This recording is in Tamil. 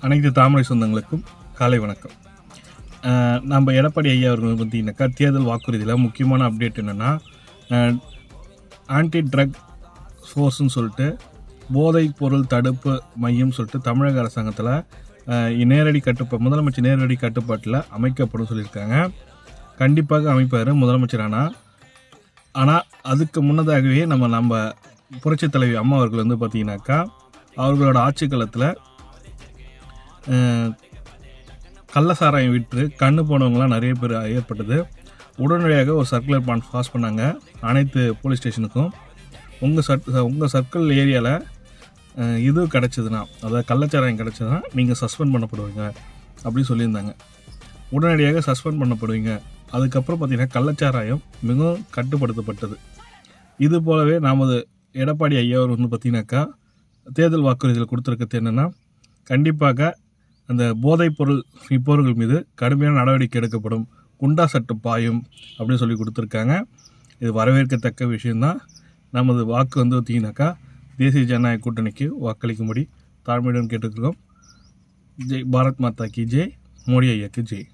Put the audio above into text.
அனைத்து தாமரை சொந்தங்களுக்கும் காலை வணக்கம். நம்ம எடப்பாடி ஐயா அவர்கள் பார்த்தீங்கன்னாக்கா தேர்தல் வாக்குறுதியில் முக்கியமான அப்டேட் என்னென்னா, ஆன்டி ட்ரக் ஃபோர்ஸ்ன்னு சொல்லிட்டு போதைப் பொருள் தடுப்பு மையம் சொல்லிட்டு தமிழக அரசாங்கத்தில் நேரடி முதலமைச்சர் நேரடி கட்டுப்பாட்டில் அமைக்கப்படும் சொல்லியிருக்காங்க. கண்டிப்பாக அமைப்பார் முதலமைச்சர். ஆனால் அதுக்கு முன்னதாகவே நம்ம புரட்சித் தலைவி அம்மா அவர்கள் வந்து பார்த்திங்கனாக்கா அவர்களோட ஆட்சி காலத்தில் கள்ளசாராயம் விட்டு கண்ணு போனவங்களாம் நிறைய பேர் ஏற்பட்டது. உடனடியாக ஒரு சர்க்குலர் பாஸ் பண்ணாங்க அனைத்து போலீஸ் ஸ்டேஷனுக்கும். உங்கள் சர்க்கிள் ஏரியாவில் இது கிடச்சிதுன்னா, அதாவது கள்ளச்சாராயம் கிடச்சிதுன்னா நீங்கள் சஸ்பெண்ட் பண்ணப்படுவீங்க அப்படின்னு சொல்லியிருந்தாங்க. உடனடியாக சஸ்பெண்ட் பண்ணப்படுவீங்க. அதுக்கப்புறம் பார்த்திங்கன்னா கள்ளச்சாராயம் மிகவும் கட்டுப்படுத்தப்பட்டது. இது போலவே நமது எடப்பாடி ஐயா அவர் வந்து பார்த்திங்கனாக்கா தேர்தல் வாக்குறுதியில் கொடுத்துருக்கிறது என்னென்னா, கண்டிப்பாக அந்த போதைப் பொருள் விற்பவர்கள் மீது கடுமையான நடவடிக்கை எடுக்கப்படும், குண்டா சட்டு பாயும் அப்படின்னு சொல்லி கொடுத்துருக்காங்க. இது வரவேற்கத்தக்க விஷயந்தான். நமது வாக்கு வந்து பார்த்திங்கனாக்கா தேசிய ஜனநாயக கூட்டணிக்கு வாக்களிக்கும்படி தாழ்மையுடன் கேட்டுக்கிறோம். ஜெய் பாரத் மாதா கி ஜெய், மோடி ஐயாக்கு ஜெய்.